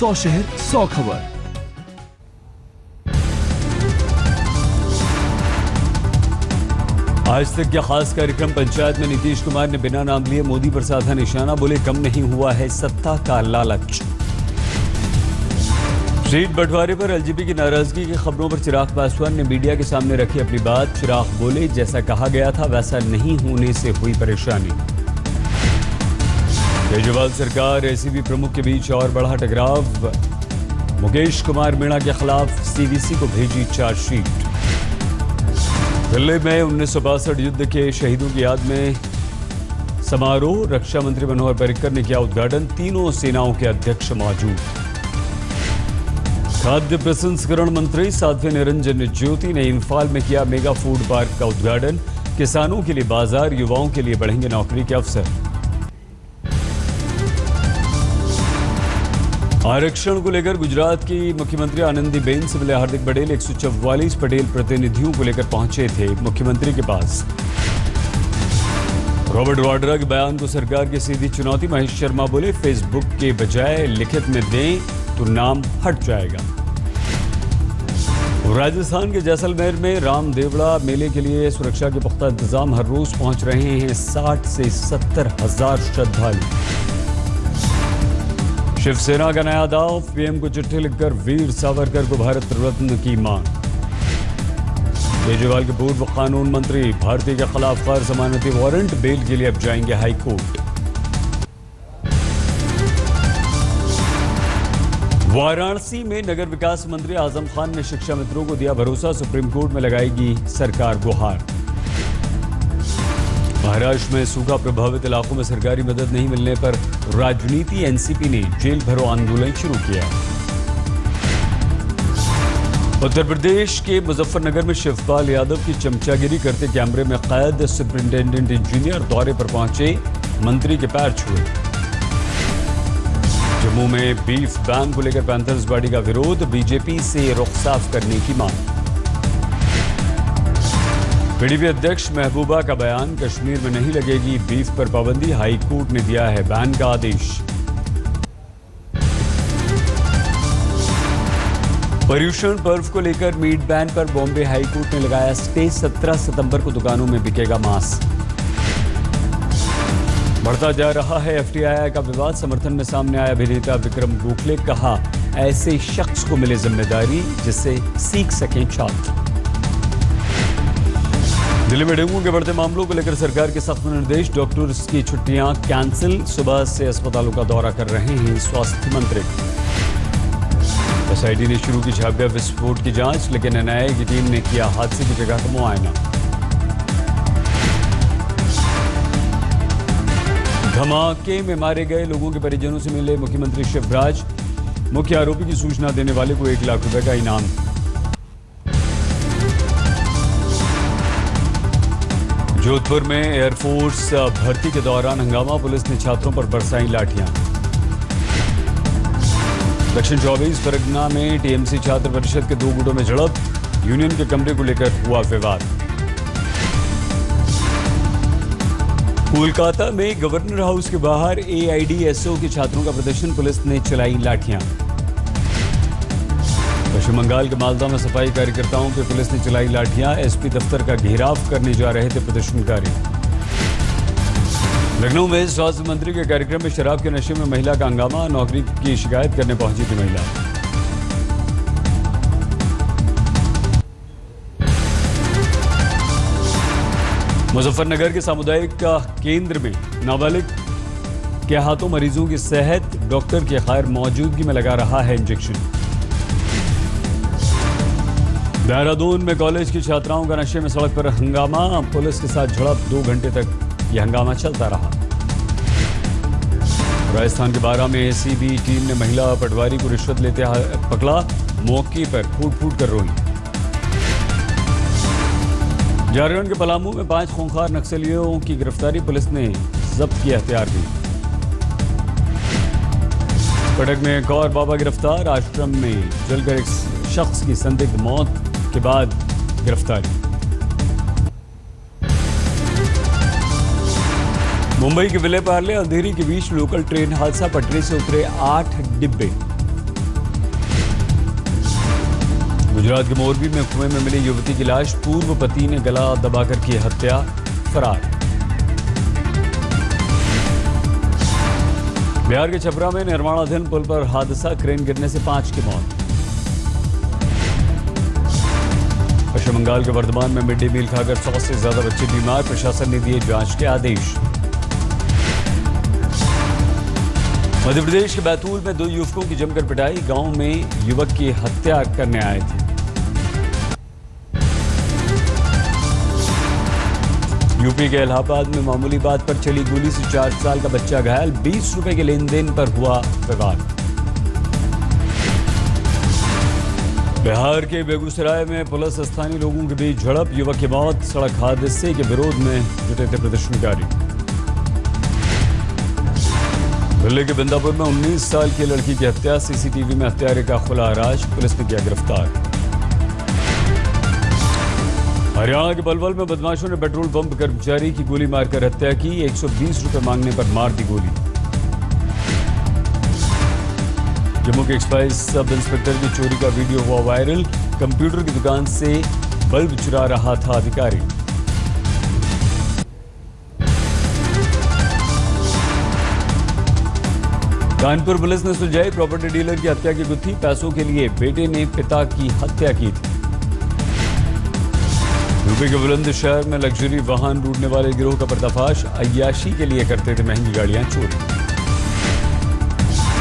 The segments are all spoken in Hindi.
100 शहर 100 खबर। आज तक के खास कार्यक्रम पंचायत में नीतीश कुमार ने बिना नाम लिए मोदी पर साधा निशाना, बोले कम नहीं हुआ है सत्ता का लालच। सीट बंटवारे पर एलजेपी की नाराजगी की खबरों पर चिराग पासवान ने मीडिया के सामने रखी अपनी बात। चिराग बोले जैसा कहा गया था वैसा नहीं होने से हुई परेशानी। केजरीवाल सरकार एसीबी प्रमुख के बीच और बढ़ा टकराव, मुकेश कुमार मीणा के खिलाफ सीवीसी को भेजी चार्जशीट। दिल्ली में 1962 युद्ध के शहीदों की याद में समारोह, रक्षा मंत्री मनोहर पर्रिकर ने किया उद्घाटन, तीनों सेनाओं के अध्यक्ष मौजूद। खाद्य प्रसंस्करण मंत्री साध्वी निरंजन ज्योति ने इंफाल में किया मेगा फूड पार्क का उद्घाटन, किसानों के लिए बाजार, युवाओं के लिए बढ़ेंगे नौकरी के अवसर। आरक्षण को लेकर गुजरात की मुख्यमंत्री आनंदीबेन से मिले हार्दिक पटेल। 144 पटेल प्रतिनिधियों को लेकर पहुंचे थे मुख्यमंत्री के पास। रॉबर्ट वाड्रा के बयान को सरकार की सीधी चुनौती, महेश शर्मा बोले फेसबुक के बजाय लिखित में दें तो नाम हट जाएगा। राजस्थान के जैसलमेर में राम देवड़ा मेले के लिए सुरक्षा के पुख्ता इंतजाम, हर रोज पहुंच रहे हैं 60 से 70 हजार श्रद्धालु। शिवसेना का नया दाव, पीएम को चिट्ठी लिखकर वीर सावरकर को भारत रत्न की मांग। केजरीवाल के पूर्व कानून मंत्री भारती के खिलाफ गैर जमानती वारंट, बेल के लिए अब जाएंगे हाई कोर्ट। वाराणसी में नगर विकास मंत्री आजम खान ने शिक्षा मित्रों को दिया भरोसा, सुप्रीम कोर्ट में लगाएगी सरकार गुहार। महाराष्ट्र में सूखा प्रभावित इलाकों में सरकारी मदद नहीं मिलने पर राजनीति, एनसीपी ने जेल भरो आंदोलन शुरू किया। उत्तर प्रदेश के मुजफ्फरनगर में शिवपाल यादव की चमचागिरी करते कैमरे में कैद, सुपरिंटेंडेंट इंजीनियर दौरे पर पहुंचे, मंत्री के पैर छुए। जम्मू में बीफ बैन को लेकर पैंथर्स पार्टी का विरोध, बीजेपी से रुख साफ करने की मांग। पीडीपी अध्यक्ष महबूबा का बयान, कश्मीर में नहीं लगेगी बीफ पर पाबंदी, हाई कोर्ट ने दिया है बैन का आदेश। पर्यूषण पर्व को लेकर मीट बैन पर बॉम्बे हाई कोर्ट ने लगाया स्टे, 17 सितंबर को दुकानों में बिकेगा मांस। बढ़ता जा रहा है एफटीआई का विवाद, समर्थन में सामने आया अभिनेता विक्रम गोखले, कहा ऐसे शख्स को मिले जिम्मेदारी जिससे सीख सकें छात्र। दिल्ली में डेंगू के बढ़ते मामलों को लेकर सरकार के सख्त निर्देश, डॉक्टर्स की छुट्टियां कैंसिल, सुबह से अस्पतालों का दौरा कर रहे हैं स्वास्थ्य मंत्री। एसआईटी ने शुरू की झाबुआ विस्फोट की जांच, लेकिन एनआईए की टीम ने किया हादसे की जगह का मुआयना। धमाके में मारे गए लोगों के परिजनों से मिले मुख्यमंत्री शिवराज, मुख्य आरोपी की सूचना देने वाले को 1 लाख रुपए का इनाम। जोधपुर में एयरफोर्स भर्ती के दौरान हंगामा, पुलिस ने छात्रों पर बरसाई लाठियां। दक्षिण 24 परगना में टीएमसी छात्र परिषद के 2 गुटों में झड़प, यूनियन के कमरे को लेकर हुआ विवाद। कोलकाता में गवर्नर हाउस के बाहर एआईडीएसओ के छात्रों का प्रदर्शन, पुलिस ने चलाई लाठियां। पश्चिम बंगाल के मालदा में सफाई कार्यकर्ताओं पे पुलिस ने चलाई लाठियां, एसपी दफ्तर का घेराव करने जा रहे थे प्रदर्शनकारी। लखनऊ में स्वास्थ्य मंत्री के कार्यक्रम में शराब के नशे में महिला का हंगामा, नौकरी की शिकायत करने पहुंची थी महिला। मुजफ्फरनगर के सामुदायिक केंद्र में नाबालिग के हाथों मरीजों की सेहत, डॉक्टर की गैर मौजूदगी में लगा रहा है इंजेक्शन। देहरादून में कॉलेज की छात्राओं का नशे में सड़क पर हंगामा, पुलिस के साथ झड़प, 2 घंटे तक यह हंगामा चलता रहा। राजस्थान के बारा में एसीबी टीम ने महिला पटवारी को रिश्वत लेते पकड़ा, मौके पर फूट फूट कर रोई। झारखंड के पलामू में 5 खूंखार नक्सलियों की गिरफ्तारी, पुलिस ने जब्त किया हथियार भी। कटक में एक और बाबा गिरफ्तार, आश्रम में जलकर एक शख्स की संदिग्ध मौत के बाद गिरफ्तारी। मुंबई के विले पार्ले अंधेरी के बीच लोकल ट्रेन हादसा, पटरी से उतरे 8 डिब्बे। गुजरात के मोरबी में कुएं में मिली युवती की लाश, पूर्व पति ने गला दबाकर की हत्या, फरार। बिहार के छपरा में निर्माणाधीन पुल पर हादसा, क्रेन गिरने से 5 की मौत। पश्चिम बंगाल के वर्धमान में मिड डे मील खाकर 100 से ज्यादा बच्चे बीमार, प्रशासन ने दिए जांच के आदेश। मध्य प्रदेश के बैतूल में 2 युवकों की जमकर पिटाई, गांव में युवक की हत्या करने आए थे। यूपी के इलाहाबाद में मामूली बात पर चली गोली से 4 साल का बच्चा घायल, 20 रुपए के लेन देन पर हुआ विवाद। बिहार के बेगूसराय में पुलिस स्थानीय लोगों के बीच झड़प, युवक की मौत, सड़क हादसे के विरोध में जुटे थे प्रदर्शनकारी। दिल्ली के बिंदापुर में 19 साल की लड़की की हत्या, सीसीटीवी में हत्यारे का खुला राज, पुलिस ने किया गिरफ्तार। हरियाणा के पलवल में बदमाशों ने पेट्रोल पंप कर्मचारी की गोली मारकर हत्या की, 120 रुपए मांगने पर मार दी गोली। जम्मू के एक्साइज सब इंस्पेक्टर की चोरी का वीडियो हुआ वायरल, कंप्यूटर की दुकान से बल्ब चुरा रहा था अधिकारी। कानपुर पुलिस ने सुलझाई प्रॉपर्टी डीलर की हत्या की गुत्थी, पैसों के लिए बेटे ने पिता की हत्या की थी। यूपी के बुलंदशहर में लग्जरी वाहन लूटने वाले गिरोह का पर्दाफाश, अय्याशी के लिए करते थे महंगी गाड़ियां चोरी।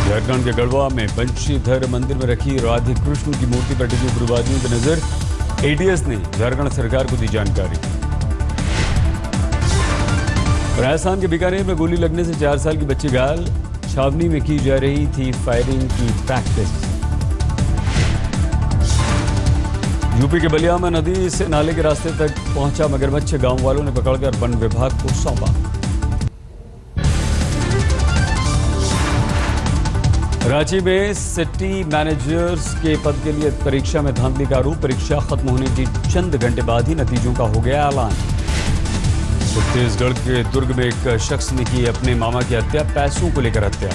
झारखंड के गढ़वा में बंशीधर मंदिर में रखी राधे कृष्ण की मूर्ति पर टिकी उग्रवादियों की नजर, एटीएस ने झारखंड सरकार को दी जानकारी। राजस्थान के बीकानेर में गोली लगने से 4 साल की बच्ची घायल, छावनी में की जा रही थी फायरिंग की प्रैक्टिस। यूपी के बलिया में नदी से नाले के रास्ते तक पहुंचा मगरमच्छ, गांव वालों ने पकड़कर वन विभाग को सौंपा। रांची में सिटी मैनेजर्स के पद के लिए परीक्षा में धांधली का आरोप, परीक्षा खत्म होने के चंद घंटे बाद ही नतीजों का हो गया ऐलान। छत्तीसगढ़ के दुर्ग में एक शख्स ने की अपने मामा की हत्या, पैसों को लेकर हत्या।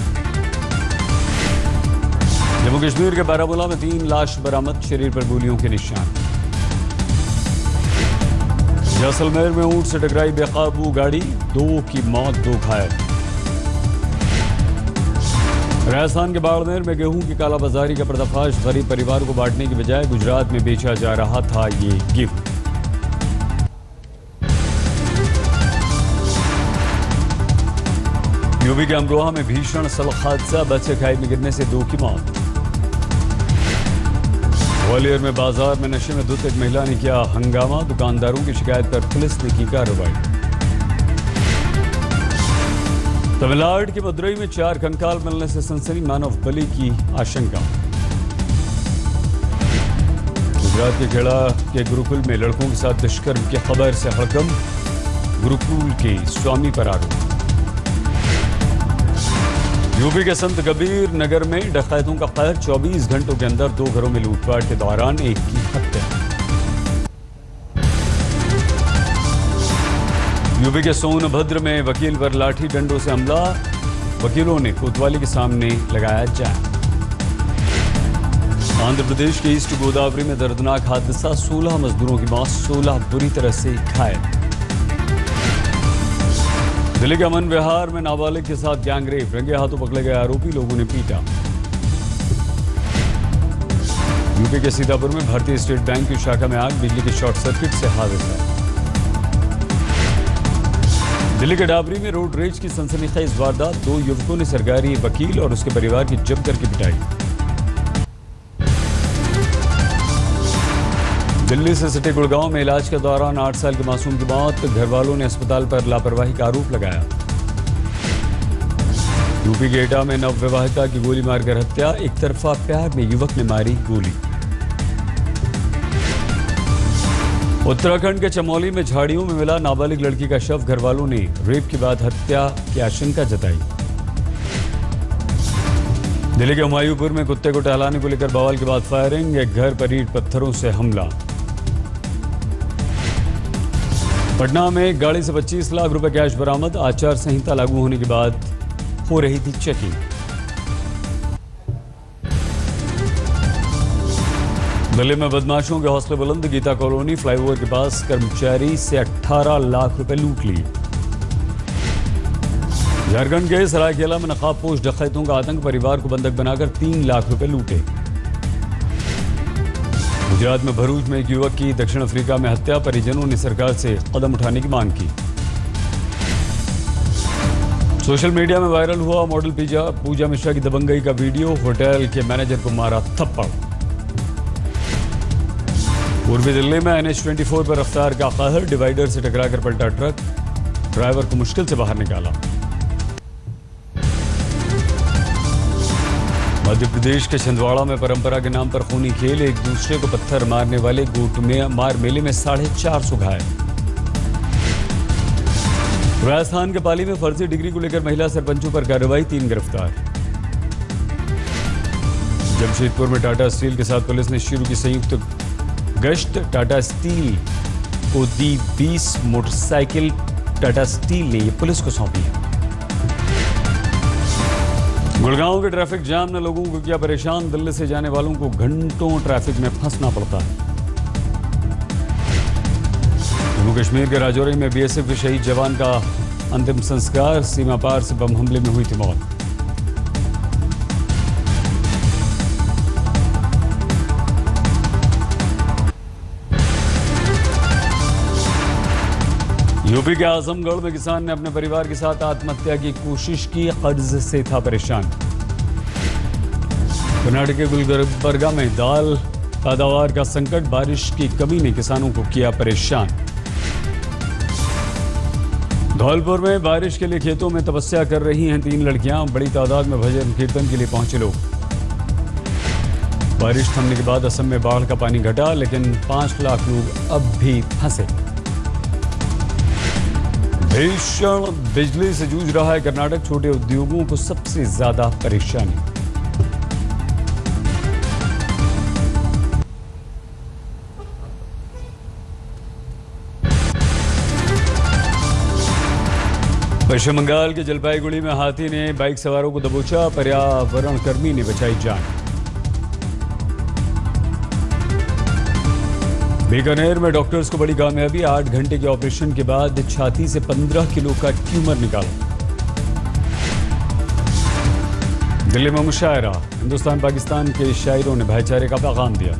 जम्मू कश्मीर के बारामूला में 3 लाश बरामद, शरीर पर गोलियों के निशान। जैसलमेर में ऊंट से टकराई बेकाबू गाड़ी, 2 की मौत, 2 घायल। राजस्थान के बाड़मेर में गेहूं की कालाबाजारी का पर्दाफाश, गरीब परिवार को बांटने की बजाय गुजरात में बेचा जा रहा था ये गेहूं। यूपी के अमरोहा में भीषण सड़क हादसा, बस से खाई में गिरने से 2 की मौत। ग्वालियर में बाजार में नशे में धुत एक महिला ने किया हंगामा, दुकानदारों की शिकायत पर पुलिस ने की कार्रवाई। तमिलनाडु के मदुरई में 4 कंकाल मिलने से सनसनी, मानव बलि की आशंका। गुजरात के खेड़ा के गुरुकुल में लड़कों के साथ दुष्कर्म की खबर से हड़कंप, गुरुकुल के स्वामी पर आरोप। यूपी के संत कबीर नगर में डकैतों का कहर, 24 घंटों के अंदर 2 घरों में लूटपाट के दौरान एक की हत्या। यूपी के सोनभद्र में वकील पर लाठी डंडों से हमला, वकीलों ने कोतवाली के सामने लगाया जाम। आंध्र प्रदेश के ईस्ट गोदावरी में दर्दनाक हादसा, 16 मजदूरों की मौत, 16 बुरी तरह से घायल। दिल्ली के अमन विहार में नाबालिग के साथ गैंगरेप, रंगे हाथों पकड़े गए आरोपी, लोगों ने पीटा। यूपी के सीतापुर में भारतीय स्टेट बैंक की शाखा में आग, बिजली के शॉर्ट सर्किट से हादसा। दिल्ली के डाबरी में रोड रेज की सनसनीखेज वारदात, 2 युवकों ने सरकारी वकील और उसके परिवार की जमकर की पिटाई। दिल्ली से सिटी गुड़गांव में इलाज के दौरान 8 साल के मासूम की मौत, घर वालों ने अस्पताल पर लापरवाही का आरोप लगाया। यूपी के एटा में नवविवाहिता की गोली मारकर हत्या, एक तरफा प्यार में युवक ने मारी गोली। उत्तराखंड के चमोली में झाड़ियों में मिला नाबालिग लड़की का शव, घर वालों ने रेप के बाद हत्या की आशंका जताई। दिल्ली के हुमायूंपुर में कुत्ते को टहलाने को लेकर बवाल के बाद फायरिंग, एक घर पर ईंट पत्थरों से हमला। पटना में गाड़ी से 25 लाख रुपए कैश बरामद, आचार संहिता लागू होने के बाद हो रही थी चेकिंग। दिल्ली में बदमाशों के हौसले बुलंद, गीता कॉलोनी फ्लाईओवर के पास कर्मचारी से 18 लाख रुपए लूट लिए। झारखंड के सरायकेला में नकाबपोश डकैतों का आतंक, परिवार को बंधक बनाकर 3 लाख रुपए लूटे। गुजरात में भरूच में एक युवक की दक्षिण अफ्रीका में हत्या, परिजनों ने सरकार से कदम उठाने की मांग की। सोशल मीडिया में वायरल हुआ मॉडल पूजा मिश्रा की दबंगई का वीडियो, होटल के मैनेजर को मारा थप्पड़। पूर्वी दिल्ली में NH24 पर रफ्तार का कहर, डिवाइडर से टकराकर पलटा ट्रक, ड्राइवर को मुश्किल से बाहर निकाला। मध्य प्रदेश के छिंदवाड़ा में परंपरा के नाम पर खूनी खेल, एक दूसरे को पत्थर मारने वाले गुट में मार मेले में 450 घायल। राजस्थान के पाली में फर्जी डिग्री को लेकर महिला सरपंचों पर कार्रवाई, 3 गिरफ्तार। जमशेदपुर में टाटा स्टील के साथ पुलिस ने शुरू की संयुक्त गश्त, टाटा स्टील को दी 20 मोटरसाइकिल, टाटा स्टील ने पुलिस को सौंपी है। गुड़गांव के ट्रैफिक जाम ने लोगों को किया परेशान, दिल्ली से जाने वालों को घंटों ट्रैफिक में फंसना पड़ता है। जम्मू कश्मीर के राजौरी में BSF के शहीद जवान का अंतिम संस्कार, सीमा पार से बम हमले में हुई थी मौत। यूपी के आजमगढ़ में किसान ने अपने परिवार के साथ आत्महत्या की कोशिश की, कर्ज से था परेशान। कर्नाटक के गुलबर्गा में दाल पैदावार का संकट, बारिश की कमी ने किसानों को किया परेशान। धौलपुर में बारिश के लिए खेतों में तपस्या कर रही हैं 3 लड़कियां, बड़ी तादाद में भजन कीर्तन के लिए पहुंचे लोग। बारिश थमने के बाद असम में बाढ़ का पानी घटा, लेकिन 5 लाख लोग अब भी फंसे। भीषण बिजली से जूझ रहा है कर्नाटक, छोटे उद्योगों को सबसे ज्यादा परेशानी। पश्चिम बंगाल के जलपाईगुड़ी में हाथी ने बाइक सवारों को दबोचा, पर्यावरण कर्मी ने बचाई जान। बीकानेर में डॉक्टर्स को बड़ी कामयाबी, 8 घंटे के ऑपरेशन के बाद छाती से 15 किलो का ट्यूमर निकाला। दिल्ली में मुशायरा, हिंदुस्तान पाकिस्तान के शायरों ने भाईचारे का पैगाम दिया।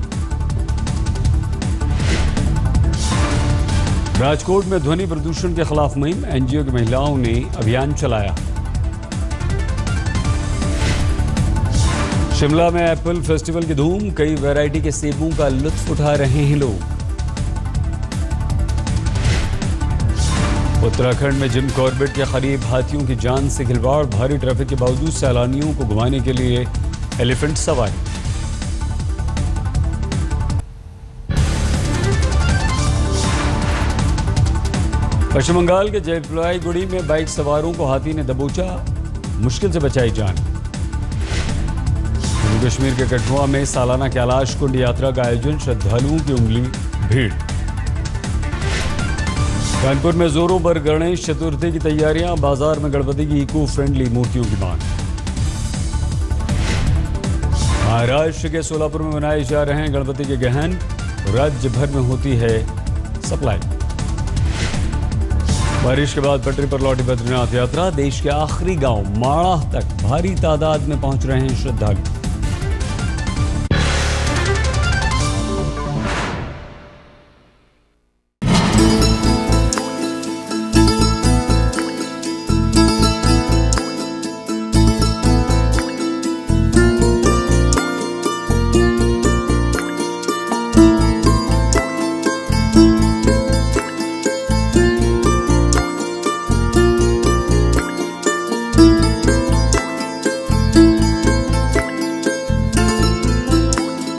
राजकोट में ध्वनि प्रदूषण के खिलाफ मुहिम, NGO की महिलाओं ने अभियान चलाया। शिमला में एप्पल फेस्टिवल की धूम, कई वैरायटी के सेबों का लुत्फ उठा रहे हैं लोग। उत्तराखंड में जिम कॉर्बेट के करीब हाथियों की जान से खिलवाड़, भारी ट्रैफिक के बावजूद सैलानियों को घुमाने के लिए एलिफेंट सवारी। पश्चिम बंगाल के जलपाईगुड़ी में बाइक सवारों को हाथी ने दबोचा, मुश्किल से बचाई जान। जम्मू कश्मीर के कठुआ में सालाना कैलाश कुंड यात्रा का आयोजन, श्रद्धालुओं की उमड़ी भीड़। कानपुर में जोरों पर गणेश चतुर्थी की तैयारियां, बाजार में गणपति की इको फ्रेंडली मूर्तियों की मांग। महाराष्ट्र के सोलापुर में बनाए जा रहे हैं गणपति के गहन, राज्य भर में होती है सप्लाई। बारिश के बाद पटरी पर लौटी बद्रीनाथ यात्रा, देश के आखिरी गांव माड़ा तक भारी तादाद में पहुंच रहे हैं श्रद्धालु।